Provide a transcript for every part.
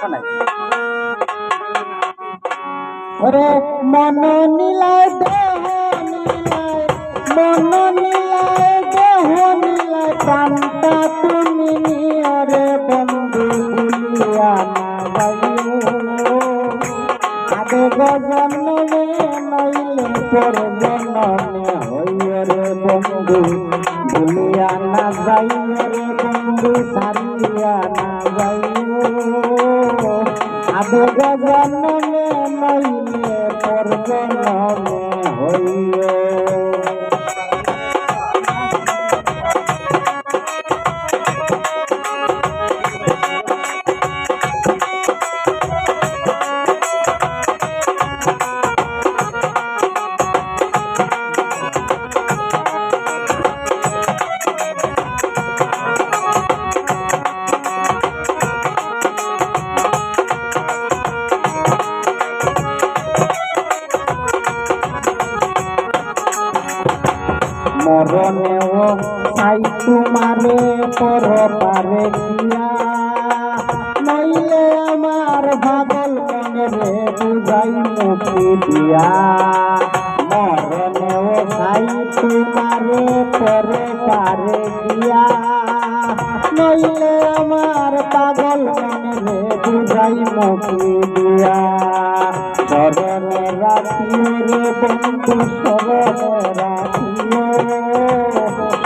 কথা নাই। ওরে মন নীলায় দেহ নীলায়, মন নীলায় দেহ নীলায়, প্রাণটা তুমি নিয়রে বন্ধু ভুলিয়া না যাইও। আগে গজন্মে নইলে পর জন্মে হইও রে বন্ধু ভুলিয়া না যাইও রে বন্ধু সারিয়া না যাইও। আগে গজন্মে নইলে পর জন্মে হইও। মরণেও চাই তোমারে পরপারে গিয়া, নইলে আমার পাগল মনে বুঝাই মুখি দিয়া। মরণেও চাই তোমারে পরপারে গিয়া, নইলে আমার পাগল মনে বুঝাই মুখি দিয়া। স্মরণে রাখিও রে বন্ধু স্মরণে রাখিও,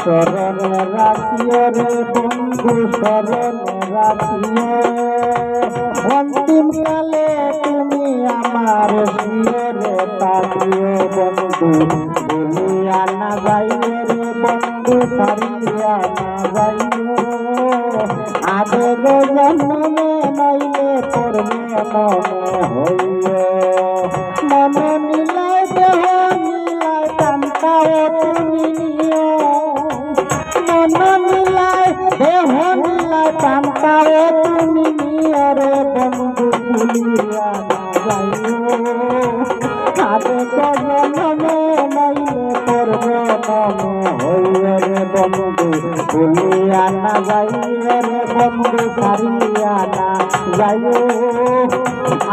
স্মরণে রাখিও রে বন্ধু স্মরণে রাখিও। অন্তিম কালে তুমি আমার শিয়রে তাকিও বন্ধু ভুলিয়া না যাইও রে বন্ধু সারিয়া না যাইও। আগে জন্মে নইলে পড়বে মনে হইও। মন নীলায় দেহ নীলায়, প্রাণটাও তুমি নিও। মন নীলায় দেহ নীলায়, প্রাণটাও তুমি নিও রে বন্ধু ভুলিয়া না যাইও। আগে জন্মে নইলে পড়বে মনে হইও রে বন্ধু ভুলিয়া না যাইও রে বন্ধু সারিয়া না যাইও।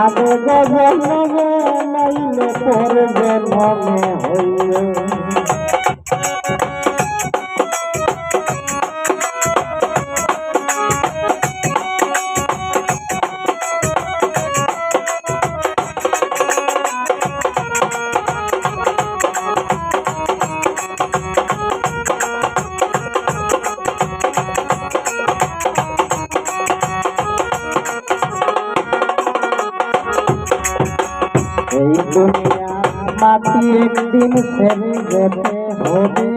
আগে জন্মে নইলে পড়বে মনে হইও। এই দুনিয়া মাটি একদিন ছেড়ে যেতে হবে,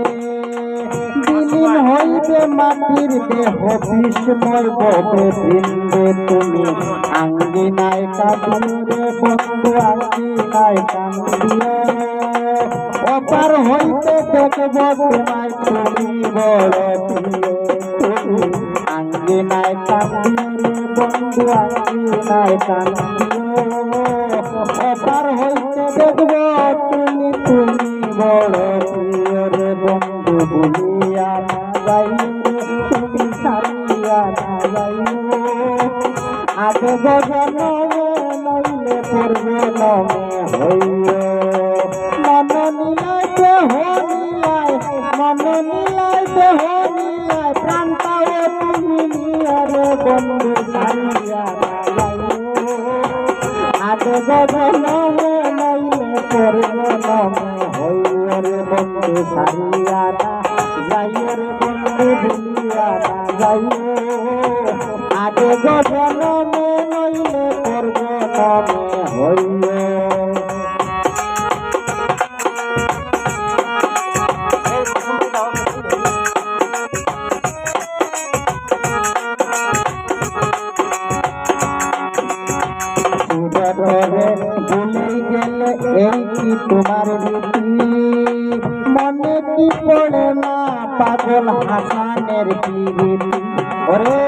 বিলীন হইবে মাটির দেহ বিস্ময় ববে বৃন্দে। তুমি আঙ্গিনায় কাঁদিও রে বন্ধু আঙ্গিনায় কান্দিও, অপার হইতে দেখব তোমায় তুমি বড় প্রিয়। আঙ্গিনায় কান্দিও রে বন্ধু আঙ্গিনায় কান্দিও, অপার হইতে দেখব তুমি তুমি বড় প্রিয় রে বন্ধু ভুলিয়া না যাইও তুমি সারিয়া না যাইও। আগে জন্মে নইলে পড়বে মনে হইও। মন নীলায় দেহ নীলায়, মন নীলায় দেহ নীলায়, প্রাণটাও তুমি নিও রে বন্ধু সারিয়া না যাইও। আগে জন্মে নইলে পড়বে মনে হইও রে বন্ধু সারিয়া না যাইও রে বন্ধু ভুলিয়া না যাইও। আগে জন্মে নইলে পড়বে মনে হইও। ভুলে গেলে এই কি তোমার রীতি, মনে কি পড়ে না পাগল হাসানের প্রীতি। ওরে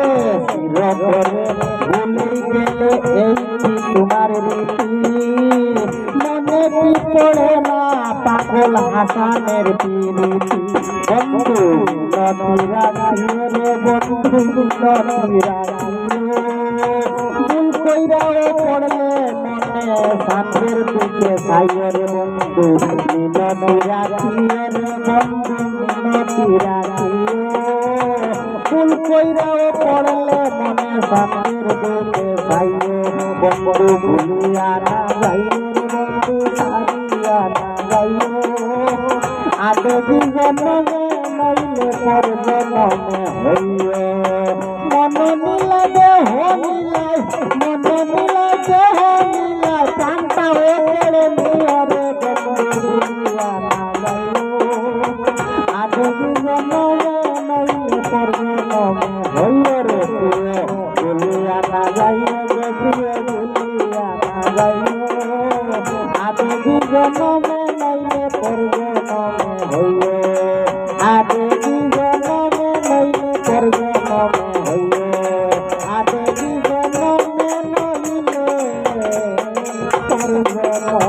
চিরতরে ভুলে গেলে এই কি তোমার রীতি, মনে কি পড়ে না পাগল হাসানের প্রীতি। বন্ধু নদী রাখিও রে বন্ধু নদী রাখিও, কইরাও পড়লে মনে শান্তির দিকে সাইয়ের বন্ধু মিনতি রাখিয়ের বন্ধু মিনতি রাখিও ফুল কইরাও পড়লে মনে শান্তির দিকে সাইয়ে বন্ধু ভুলিয়া না যাইয়ের বন্ধু সারিয়া না যাইও আগে জীবনে নইলে পর জনমে হইও মনে মিলা দেহ মিলাই মনে মিলা দেহ মিলাই প্রাণটা ওপরে নিয়রে বন্ধুরিয়া না যাইও আগে জীবনে নইলে পর জনমে হইও রে প্রিয় ভুলিয়া না যাইও রে প্রিয় ভুলিয়া না যাইও আগে জীবনে নইলে পর জনমে হইও আগে জীবনে নইলে পর জনমে হইও আগে জীবনে নইলে পর জনমে